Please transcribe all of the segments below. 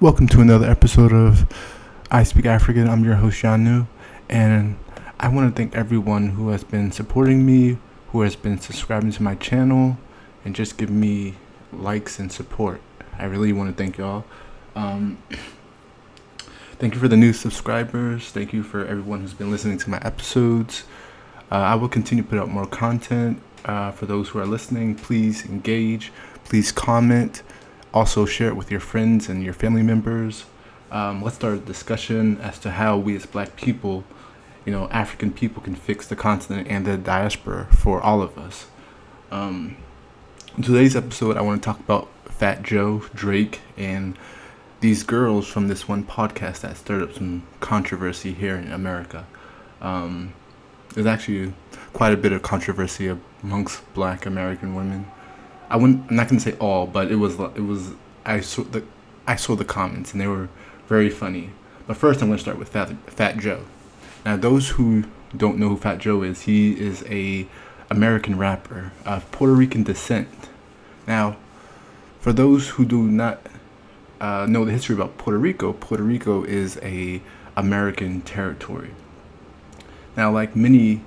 Welcome to another episode of I Speak African. I'm your host, Janu, and I want to thank everyone who has been supporting me, who has been subscribing to my channel, and just giving me likes and support. I really want to thank y'all. Thank you for the new subscribers. Thank you for everyone who's been listening to my episodes. I will continue to put out more content. For those who are listening, please engage, please comment. Also share it with your friends and your family members. Let's start a discussion as to how we as Black people, African people, can fix the continent and the diaspora for all of us. In today's episode, I want to talk about Fat Joe, Drake, and these girls from this one podcast that stirred up some controversy here in America. There's actually quite a bit of controversy amongst Black American women. I'm not gonna say all, but it was. I saw the comments and they were very funny. But first, I'm gonna start with Fat Joe. Now, those who don't know who Fat Joe is, he is a American rapper of Puerto Rican descent. Now, for those who do not know the history about Puerto Rico is a American territory. Now, like many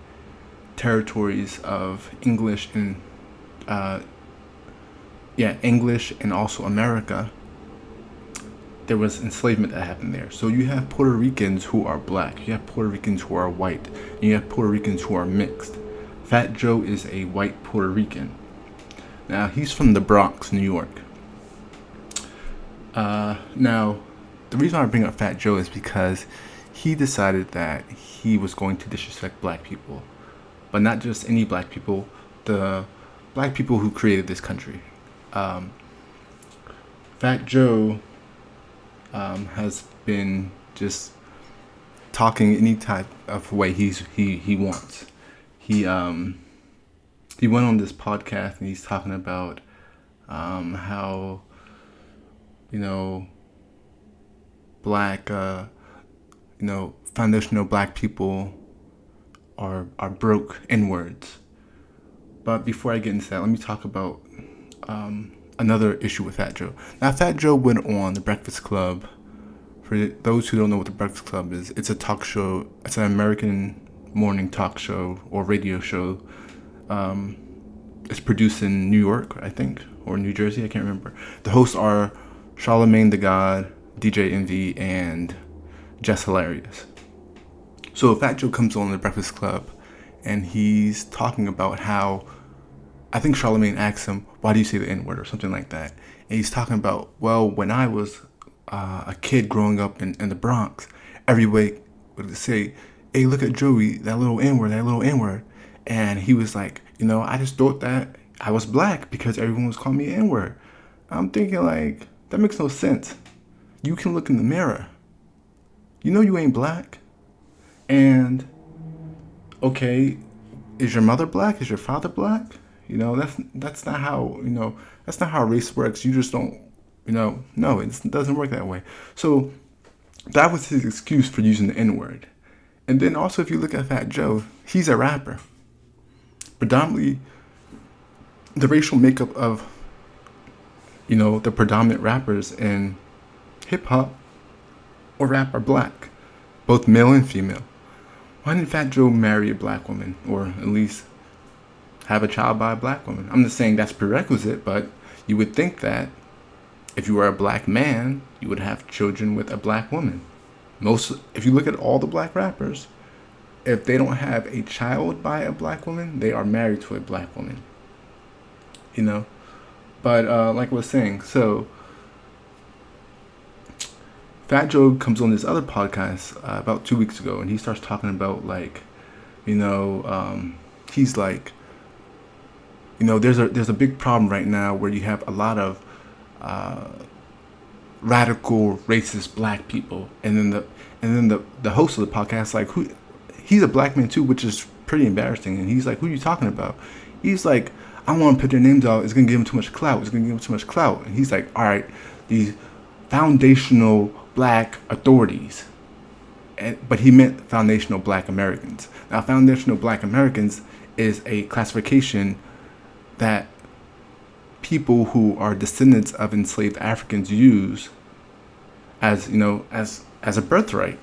territories of English and also America, there was enslavement that happened there. So you have Puerto Ricans who are Black, you have Puerto Ricans who are white, and you have Puerto Ricans who are mixed. Fat Joe is a white Puerto Rican. Now, he's from the Bronx, New York. Now, the reason I bring up Fat Joe is because he decided that he was going to disrespect Black people. But not just any Black people, the Black people who created this country. Fat Joe has been just talking any type of way he wants. He went on this podcast and he's talking about how Black foundational Black people are broke N-words. But before I get into that, let me talk about another issue with Fat Joe. Now, Fat Joe went on The Breakfast Club. For those who don't know what The Breakfast Club is, it's a talk show. It's an American morning talk show or radio show. It's produced in New York, I think, or New Jersey. I can't remember. The hosts are Charlamagne the God, DJ Envy, and Jess Hilarious. So Fat Joe comes on The Breakfast Club, and he's talking about how, I think Charlamagne asks him, why do you say the N-word or something like that? And he's talking about, well, when I was a kid growing up in the Bronx, everybody would say, hey, look at Joey, that little N-word. And he was like, I just thought that I was Black because everyone was calling me N-word. I'm thinking, like, that makes no sense. You can look in the mirror. You ain't Black. And okay, is your mother Black? Is your father Black? That's not how that's not how race works. You just don't no, it doesn't work that way. So that was his excuse for using the N-word. And then also, if you look at Fat Joe, he's a rapper. Predominantly, the racial makeup of the predominant rappers in hip hop or rap are Black, both male and female. Why didn't Fat Joe marry a Black woman, or at least have a child by a Black woman? I'm not saying that's prerequisite, but you would think that if you were a Black man, you would have children with a Black woman. If you look at all the Black rappers, if they don't have a child by a Black woman, they are married to a Black woman. But like I was saying, so Fat Joe comes on this other podcast about 2 weeks ago, and he starts talking about he's like, there's a big problem right now where you have a lot of radical racist Black people, and then the host of the podcast, like, he's a Black man too, which is pretty embarrassing. And he's like, who are you talking about? He's like, I don't want to put their names out. It's gonna give him too much clout. And he's like, all right, these foundational Black authorities. But he meant foundational Black Americans. Now, foundational Black Americans is a classification that people who are descendants of enslaved Africans use as as a birthright.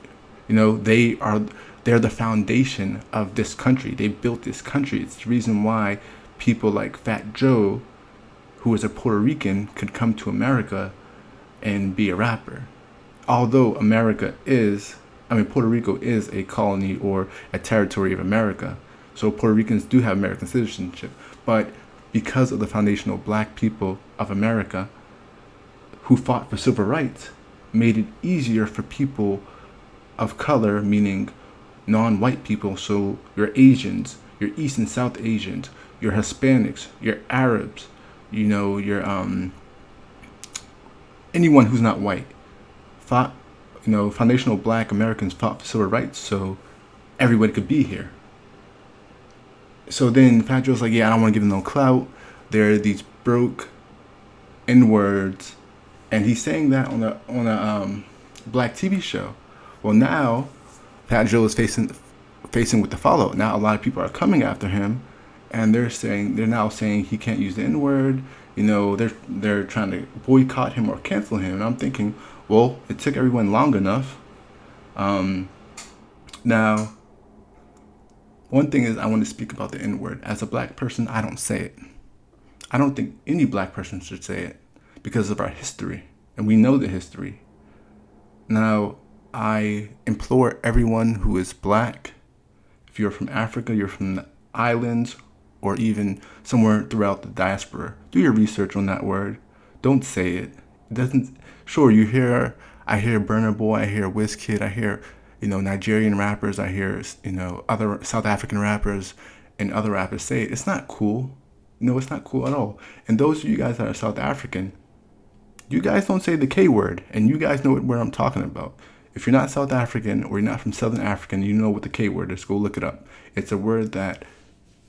They're the foundation of this country. They built this country. It's the reason why people like Fat Joe, who is a Puerto Rican, could come to America and be a rapper. Although Puerto Rico is a colony or a territory of America. So Puerto Ricans do have American citizenship. But because of the foundational black people of America who fought for civil rights, made it easier for people of color, meaning non-white people, so your Asians, your East and South Asians, your Hispanics, your Arabs, your anyone who's not white, fought, foundational black Americans fought for civil rights so everybody could be here. So then Fat Joe's like, yeah, I don't want to give them no clout. They're these broke N-words. And he's saying that on a black TV show. Well, now Fat Joe is facing with the fallout. Now a lot of people are coming after him, and they're now saying he can't use the N-word. They're trying to boycott him or cancel him. And I'm thinking, well, it took everyone long enough. Now, one thing is I want to speak about the N-word. As a black person, I don't say it. I don't think any black person should say it because of our history. And we know the history. Now, I implore everyone who is black, if you're from Africa, you're from the islands, or even somewhere throughout the diaspora, do your research on that word. Don't say it. It doesn't. Sure, I hear Burna Boy, I hear Wizkid, I hear, Nigerian rappers, I hear, other South African rappers and other rappers say it. It's not cool. No, it's not cool at all. And those of you guys that are South African, you guys don't say the K word, and you guys know what I'm talking about. If you're not South African or you're not from Southern Africa, you know what the K word is. Go look it up. It's a word that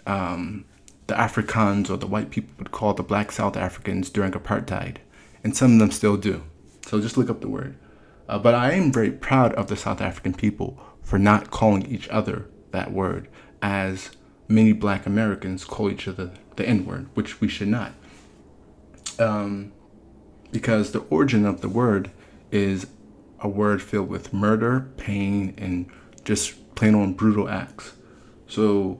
the Afrikaans or the white people would call the black South Africans during apartheid, and some of them still do. So just look up the word. But I am very proud of the South African people for not calling each other that word, as many black Americans call each other the N-word, which we should not. Because the origin of the word is a word filled with murder, pain, and just plain on brutal acts. So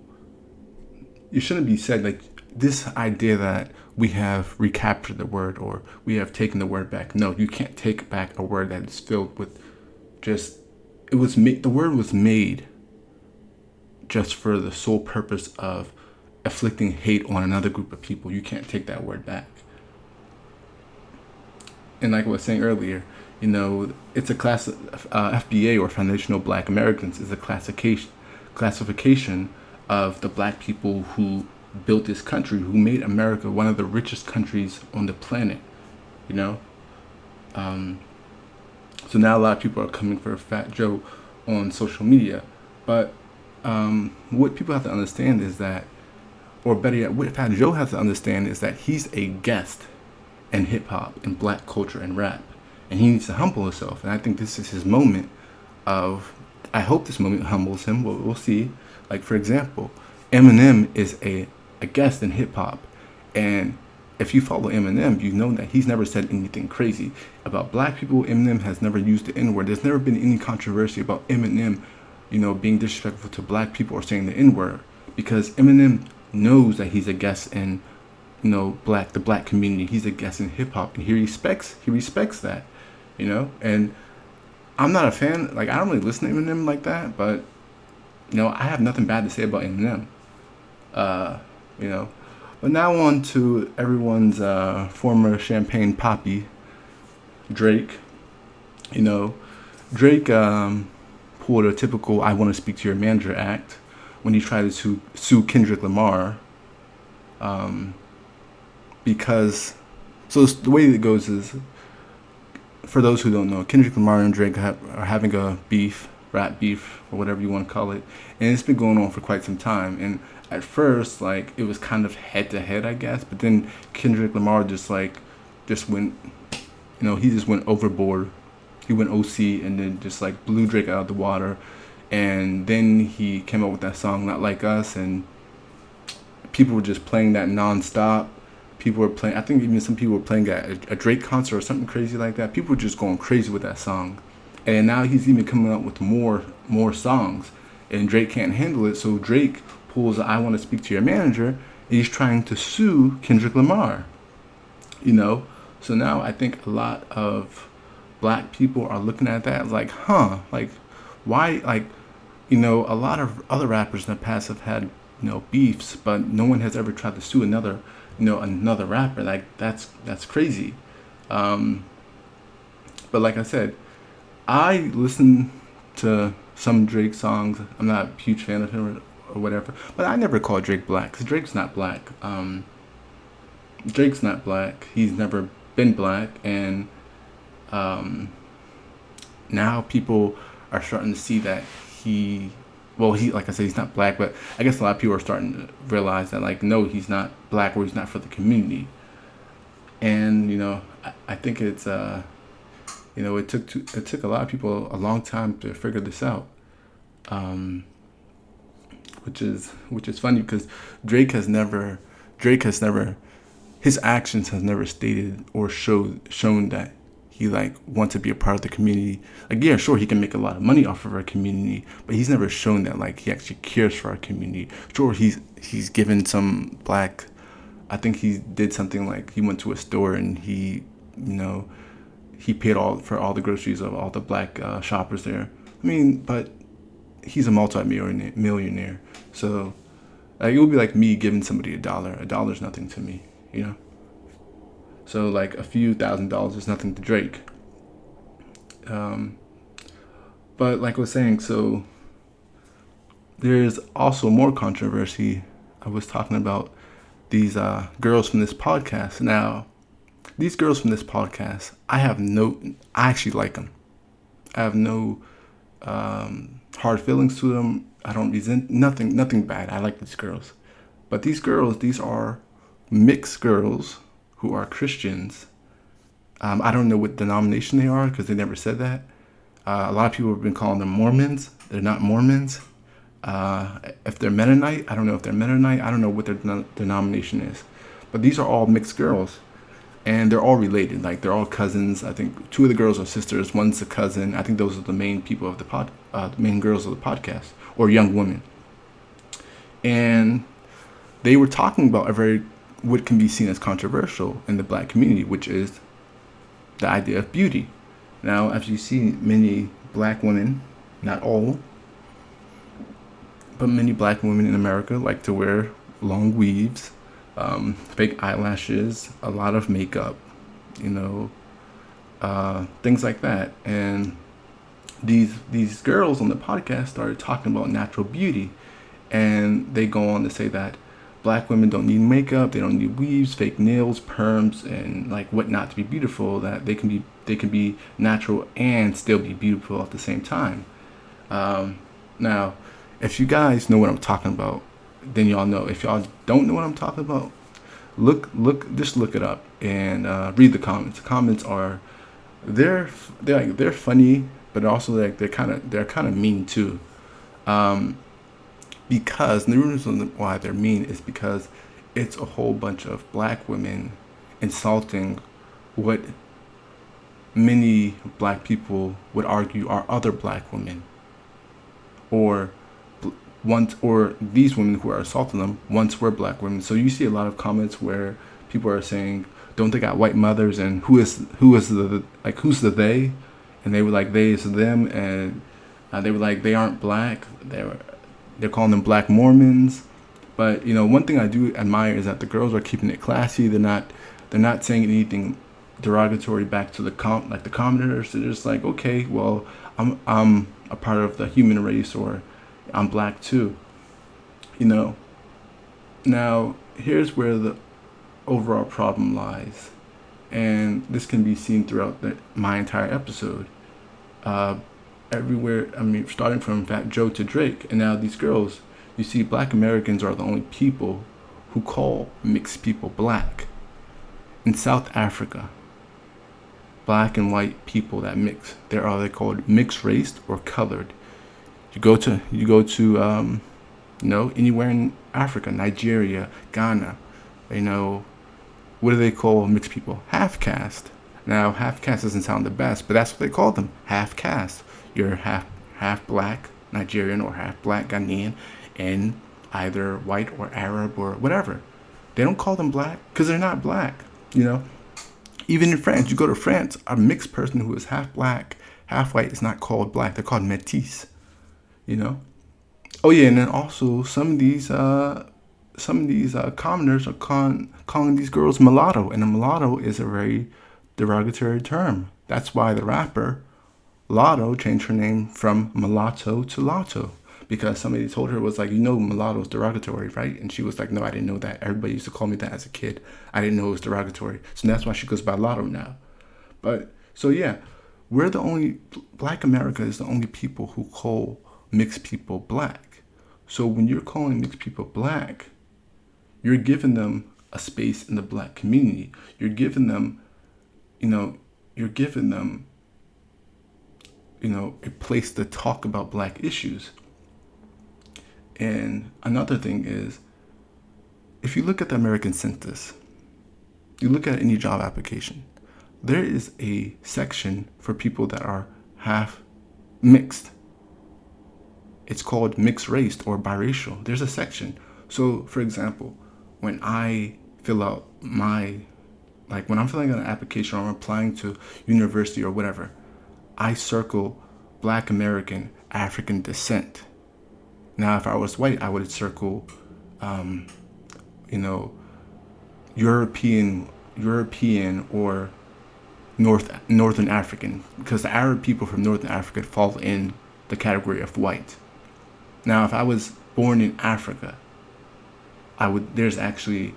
it shouldn't be said like this idea that we have recaptured the word or we have taken the word back. No, you can't take back a word that is filled with the word was made just for the sole purpose of afflicting hate on another group of people. You can't take that word back. And like I was saying earlier, it's a class FBA or Foundational Black Americans is a classification of the black people who built this country, who made America one of the richest countries on the planet. So now a lot of people are coming for Fat Joe on social media, but what people have to understand is that, or better yet, what Fat Joe has to understand is that he's a guest in hip hop and black culture and rap, and he needs to humble himself. And I think this is his moment I hope this moment humbles him. We'll see. Like, for example, Eminem is a guest in hip hop, and if you follow Eminem, you know that he's never said anything crazy about black people. Eminem has never used the N-word. There's never been any controversy about Eminem, being disrespectful to black people or saying the N-word, because Eminem knows that he's a guest in the black community. He's a guest in hip hop, and he respects that, and I'm not a fan, I don't really listen to Eminem like that, but I have nothing bad to say about Eminem. But now on to everyone's former champagne poppy, Drake. Drake pulled a typical "I want to speak to your manager" act when he tried to sue Kendrick Lamar. Because the way it goes is, for those who don't know, Kendrick Lamar and Drake are having a rap beef, or whatever you want to call it, and it's been going on for quite some time. And at first, it was kind of head to head, I guess, but then Kendrick Lamar just went, he just went overboard. He went OC and then just blew Drake out of the water. And then he came up with that song "Not Like Us," and people were just playing that nonstop. People were playing. I think even some people were playing at a Drake concert or something crazy like that. People were just going crazy with that song, and now he's even coming up with more songs, and Drake can't handle it. So Drake pulls a "I Want to Speak to Your Manager," and he's trying to sue Kendrick Lamar. So now I think a lot of black people are looking at that like, like why, like, a lot of other rappers in the past have had beefs, but no one has ever tried to sue another rapper. Like that's crazy. But like I said, I listen to some Drake songs. I'm not a huge fan of him or whatever, but I never call Drake black because Drake's not black. Drake's not black. He's never been black, and now people are starting to see that he, like I said, he's not black, but I guess a lot of people are starting to realize that, like, no, he's not black, or he's not for the community. And I think it's it took a lot of people a long time to figure this out, which is funny because Drake has never, his actions has never stated or shown that he like wants to be a part of the community. Like, yeah, sure, he can make a lot of money off of our community, but he's never shown that like he actually cares for our community. Sure, he's given some black. I think he did something like he went to a store and he paid for all the groceries of all the black shoppers there. I mean, but he's a multi-millionaire, so like, it would be like me giving somebody $1. $1's nothing to me, So like a few $1,000s is nothing to Drake. But like I was saying, so there's also more controversy. I was talking about these girls from this podcast. Now, these girls from this podcast, I actually like them. I have no hard feelings to them. I don't resent nothing bad. I like these girls. But these are mixed girls who are Christians. I don't know what denomination they are because they never said that. A lot of people have been calling them Mormons. They're not Mormons. If they're Mennonite, I don't know if they're Mennonite. I don't know what their denomination is. But these are all mixed girls. And they're all related. Like, they're all cousins. I think 2 of the girls are sisters. One's a cousin. I think those are the main people of the main girls of the podcast, or young women. And they were talking about what can be seen as controversial in the black community, which is the idea of beauty. Now, as you see, many black women, not all, but many black women in America like to wear long weaves, fake eyelashes, a lot of makeup, things like that. And these girls on the podcast started talking about natural beauty, and they go on to say that black women don't need makeup, they don't need weaves, fake nails, perms, and like whatnot to be beautiful. That they can be natural and still be beautiful at the same time. Now, if you guys know what I'm talking about, then y'all know. If y'all don't know what I'm talking about, just look it up and read the comments. The comments are they're funny, but also like they're kind of mean too. Because the reason why they're mean is because it's a whole bunch of black women insulting what many black people would argue are other black women, or these women who are assaulting them once were black women. So you see a lot of comments where people are saying, "Don't they got white mothers?" and who's the they? And they were like, they is them, and they were like, they aren't black. They're calling them black Mormons. But one thing I do admire is that the girls are keeping it classy. They're not saying anything derogatory back to the commenters. They're just like, okay, well, I'm a part of the human race, or I'm black too. Now here's where the overall problem lies, and this can be seen throughout my entire episode. Everywhere, starting from Fat Joe to Drake, and now these girls, you see black Americans are the only people who call mixed people black. In South Africa, black and white people that mix, they're called mixed race or colored. You go to anywhere in Africa, Nigeria, Ghana, What do they call mixed people? Half caste. Now, half caste doesn't sound the best, but that's what they call them. Half caste. You're half black Nigerian or half black Ghanaian, and either white or Arab or whatever. They don't call them black because they're not black. You know, even in France, you go to France, a mixed person who is half black, half white is not called black. They're called métis. You know. Oh yeah, and then also some of these commoners are calling these girls mulatto, and a mulatto is a very derogatory term. That's why the rapper Lotto changed her name from mulatto to Lotto, because somebody told her, it was like, mulatto is derogatory, right? And she was like, no, I didn't know that. Everybody used to call me that as a kid. I didn't know it was derogatory. So that's why she goes by Lotto now. But so yeah, Black America is the only people who call mixed people black. So when you're calling mixed people black, you're giving them a space in the black community. You're giving them, a place to talk about black issues. And another thing is, if you look at the American census, you look at any job application, there is a section for people that are half mixed. It's called mixed race or biracial. There's a section. So, for example, when I fill out when I'm filling out an application or I'm applying to university or whatever, I circle Black American African descent. Now, if I was white, I would circle, European or Northern African, because the Arab people from Northern Africa fall in the category of white. Now, if I was born in Africa, there's actually,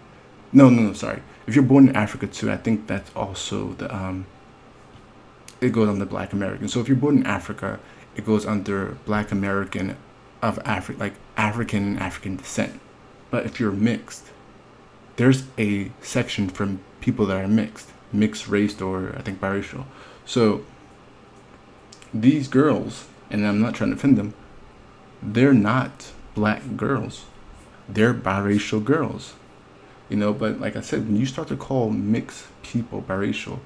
sorry. If you're born in Africa too, I think that's also it goes under Black American. So if you're born in Africa, it goes under Black American of Africa, like African and African descent. But if you're mixed, there's a section from people that are mixed race, or I think biracial. So these girls, and I'm not trying to offend them, they're not black girls. They're biracial girls. But like I said, when you start to call mixed people biracial,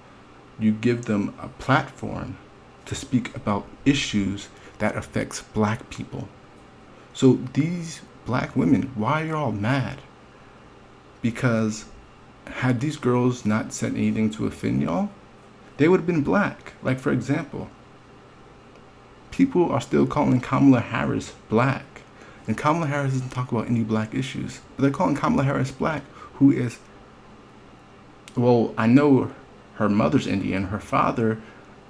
you give them a platform to speak about issues that affects black people. So these black women, why are you all mad? Because had these girls not said anything to offend y'all, they would have been black. Like, for example, people are still calling Kamala Harris black. And Kamala Harris doesn't talk about any black issues. But they're calling Kamala Harris black, who is, well, I know her mother's Indian. Her father,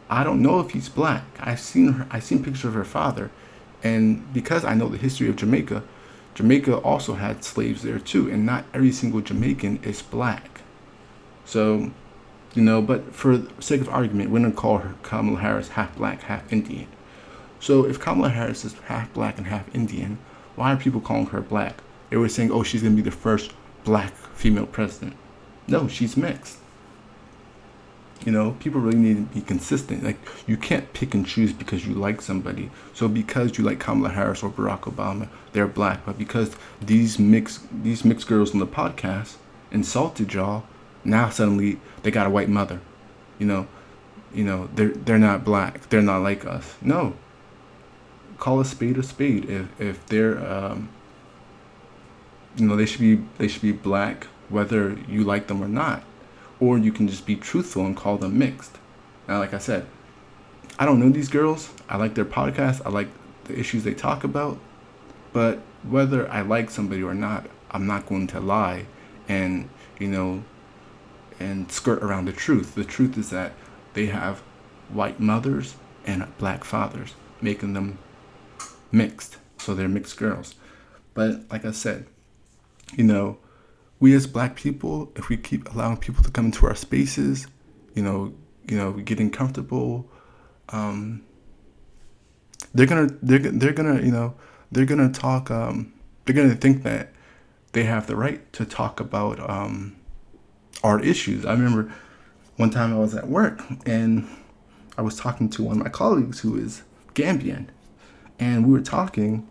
I don't know if he's black. I've seen pictures of her father. And because I know the history of Jamaica, Jamaica also had slaves there too. And not every single Jamaican is black. So, but for the sake of argument, we're going to call her Kamala Harris half black, half Indian. So if Kamala Harris is half black and half Indian, why are people calling her black? They were saying, oh, she's going to be the first black female president. No, she's mixed. People really need to be consistent. Like, you can't pick and choose because you like somebody. So because you like Kamala Harris or Barack Obama, they're black. But because these mixed girls on the podcast insulted y'all, now suddenly they got a white mother. They're not black. They're not like us. No. Call a spade a spade. If they're they should be black whether you like them or not. Or you can just be truthful and call them mixed. Now, like I said, I don't know these girls. I like their podcast. I like the issues they talk about. But whether I like somebody or not, I'm not going to lie and skirt around the truth. The truth is that they have white mothers and black fathers, making them mixed. So they're mixed girls. But like I said, we as black people, if we keep allowing people to come into our spaces, getting comfortable, they're gonna talk. They're gonna think that they have the right to talk about our issues. I remember one time I was at work and I was talking to one of my colleagues who is Gambian, and we were talking,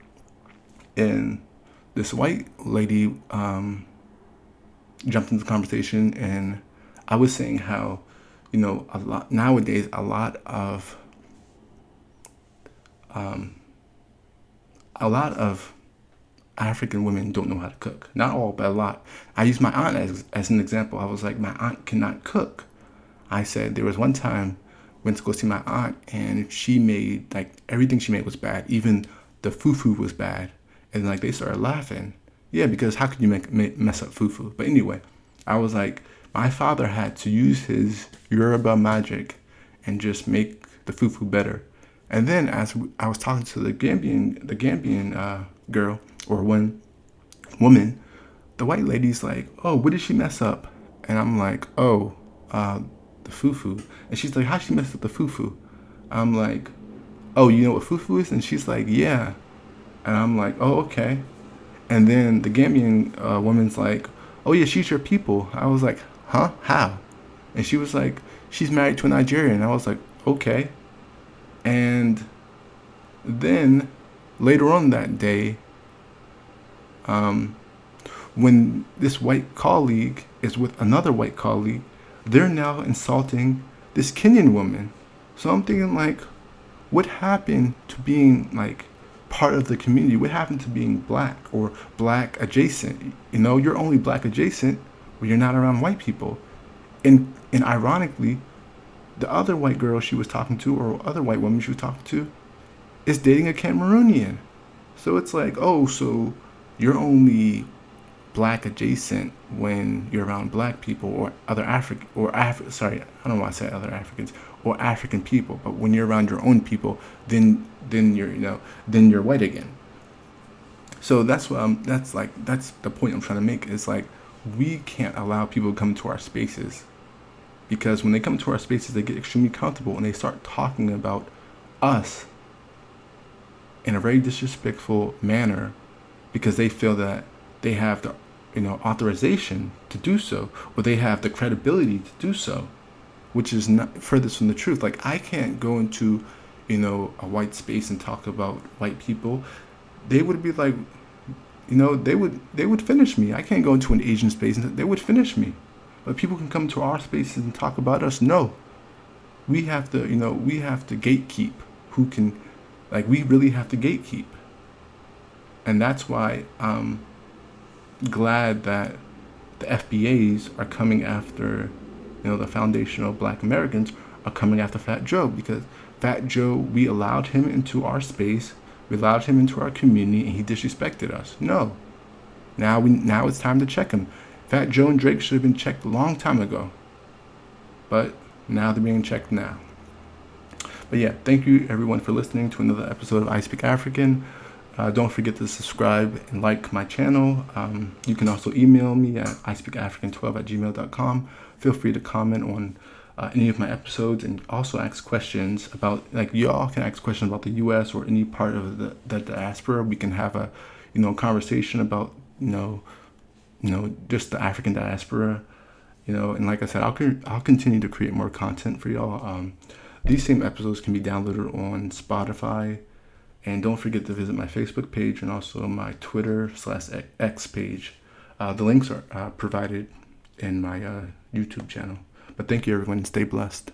and this white lady jumped into the conversation and I was saying how, a lot nowadays, a lot of African women don't know how to cook. Not all, but a lot. I use my aunt as an example. I was like, my aunt cannot cook. I said there was one time went to go see my aunt, and she made, like, everything she made was bad. Even the fufu was bad, and like they started laughing. Yeah, because how could you mess up fufu? But anyway, I was like, my father had to use his Yoruba magic and just make the fufu better. And then as I was talking to the Gambian girl or one woman, the white lady's like, "Oh, what did she mess up?" And I'm like, "Oh, the fufu." And she's like, "How she messed up the fufu?" I'm like, "Oh, you know what fufu is?" And she's like, "Yeah." And I'm like, "Oh, okay." And then the Gambian woman's like, "Oh yeah, she's your people." I was like, "Huh? How?" And she was like, "She's married to a Nigerian." I was like, "Okay." And then later on that day, when this white colleague is with another white colleague, they're now insulting this Kenyan woman. So I'm thinking, like, what happened to being, like, part of the community? What happened to being black or black adjacent? You're only black adjacent when you're not around white people. And ironically, the other white girl she was talking to, or other white woman she was talking to, is dating a Cameroonian. So it's like, oh, so you're only black adjacent when you're around black people or other African sorry, I don't want to say other Africans or African people, but when you're around your own people, then you're white again. So that's that's the point I'm trying to make. Is like, we can't allow people to come to our spaces, because when they come to our spaces, they get extremely comfortable and they start talking about us in a very disrespectful manner, because they feel that they have the authorization to do so, or they have the credibility to do so, which is not furthest from the truth. Like, I can't go into a white space and talk about white people. They would be like, they would finish me. I can't go into an Asian space and they would finish me. But people can come to our spaces and talk about us. No, we have to gatekeep who can. Like, we really have to gatekeep. And that's why I'm glad that the FBAs are coming after, the foundational Black Americans are coming after Fat Joe, because Fat Joe, we allowed him into our space, we allowed him into our community, and he disrespected us. No. Now it's time to check him. Fat Joe and Drake should have been checked a long time ago. But now they're being checked now. But yeah, thank you everyone for listening to another episode of I Speak African. Don't forget to subscribe and like my channel. You can also email me at ispeakafrican12@gmail.com. Feel free to comment on any of my episodes, and also ask questions about, like, y'all can ask questions about the U.S. or any part of the diaspora. We can have a conversation about just the African diaspora. And like I said, I'll continue to create more content for y'all. These same episodes can be downloaded on Spotify. And don't forget to visit my Facebook page and also my Twitter/X page. The links are provided in my YouTube channel. But thank you, everyone. Stay blessed.